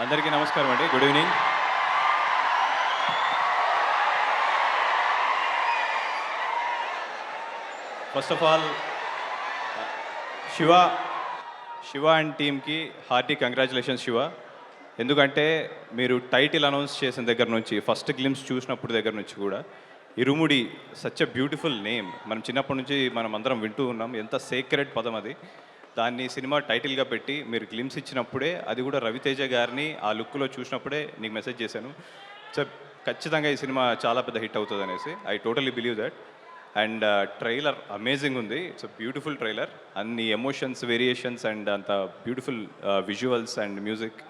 అందరికీ నమస్కారం అండి. Good evening. First of all Shiva and టీమ్కి హార్టీ కంగ్రాచులేషన్స్ శివ. ఎందుకంటే మీరు టైటిల్ అనౌన్స్ చేసిన దగ్గర నుంచి, ఫస్ట్ గ్లిమ్స్ చూసినప్పుడు దగ్గర నుంచి కూడా ఇరుముడి సచ్ ఎ బ్యూటిఫుల్ నేమ్. మనం చిన్నప్పటి నుంచి మనం అందరం వింటూ ఉన్నాం. ఎంత సేక్రెడ్ పదం అది. దాన్ని సినిమా టైటిల్గా పెట్టి మీరు గ్లిమ్స్ ఇచ్చినప్పుడే, అది కూడా రవితేజ గారిని ఆ లుక్లో చూసినప్పుడే నీకు మెసేజ్ చేశాను. సో ఖచ్చితంగా ఈ సినిమా చాలా పెద్ద హిట్ అవుతుంది అనేసి. I totally believe that. And trailer amazing ఉంది. It's a beautiful trailer. అన్ని ఎమోషన్స్, వేరియేషన్స్ అండ్ అంత beautiful visuals and music.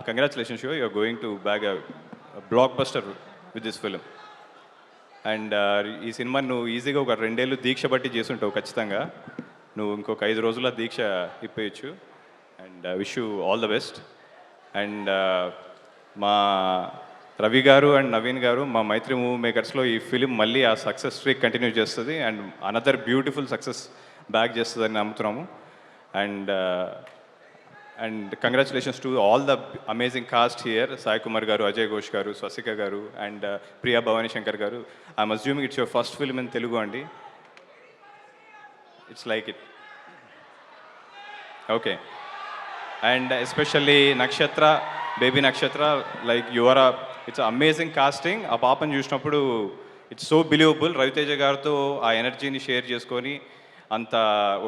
Congratulations షో, you're going to bag a blockbuster with this film. And ఈ cinema నువ్వు ఈజీగా ఒక 2 ఏళ్ళు దీక్ష బట్టి చేసుంటావు. ఖచ్చితంగా నువ్వు ఇంకొక 5 రోజుల దీక్ష ఇప్పేయచ్చు. And wish you all the best. And మా రవి గారు అండ్ నవీన్ గారు, మా మైత్రి మూవీ మేకర్స్లో ఈ ఫిలిం మళ్ళీ ఆ సక్సెస్ స్ట్రీక్ కంటిన్యూ చేస్తుంది and another beautiful success back చేస్తుందని నమ్ముతున్నాము. And congratulations to all the amazing cast here. Sai Kumar garu, Ajay Ghosh గారు, స్వసిక గారు and Priya Bhavani Shankar garu. I'm assuming it's your first film in Telugu అండి. It's like it. Okay. And especially Nakshatra, baby Nakshatra, like your it's amazing casting. ఆ పాపను చూసినప్పుడు it's so believable. Raviteja గారితో ఆ ఎనర్జీని share చేసుకొని అంత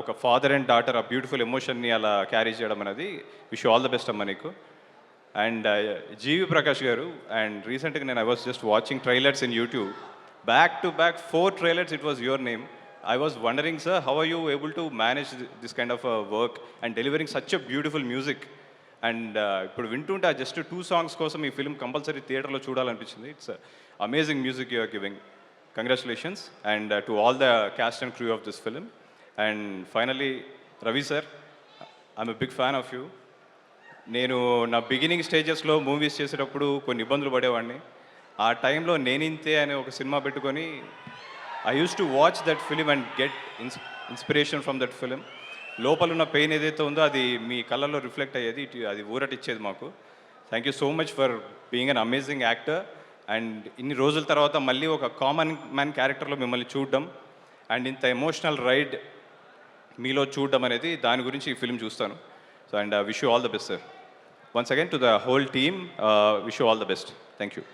ఒక ఫాదర్ అండ్ డాటర్ ఆ బ్యూటిఫుల్ ఎమోషన్ని అలా క్యారీ చేయడం అనేది. విష్ ఆల్ ద బెస్ట్ అమ్మ నీకు. అండ్ జీవి ప్రకాష్ గారు, అండ్ రీసెంట్గా నేను I was just watching trailers in YouTube. Back to back 4 trailers it was your name. I was wondering, sir, how are you able to manage this kind of work and delivering such a beautiful music? And ఇప్పుడు వింటుంటే just 2 songs కోసం ఈ film compulsory థియేటర్లో చూడాలనిపించింది. It's amazing music you are giving. Congratulations and to all the cast and crew of this film. And finally Ravi sir, I'm a big fan of you. నేను నా beginning స్టేజెస్లో movies చేసేటప్పుడు కొన్ని ఇబ్బందులు పడేవాడిని. ఆ టైంలో నేనింతే అనే ఒక సినిమా పెట్టుకొని I used to watch that film and get inspiration from that film. లోపల ఉన్న పెయిన్ ఏదైతే ఉందో అది మీ కళ్ళల్లో రిఫ్లెక్ట్ అయ్యేది. అది ఊరటిచ్చేది మాకు. Thank you so much for being an amazing actor. And ఇన్ని రోజుల తర్వాత మళ్ళీ ఒక కామన్ మ్యాన్ క్యారెక్టర్లో మిమ్మల్ని చూడడం అండ్ ఇంత ఎమోషనల్ రైడ్ మీలో చూడడం అనేది, దాని గురించి ఈ ఫిల్మ్ చూస్తాను. So and wish you all the best sir. Once again to the whole team, wish you all the best. Thank you.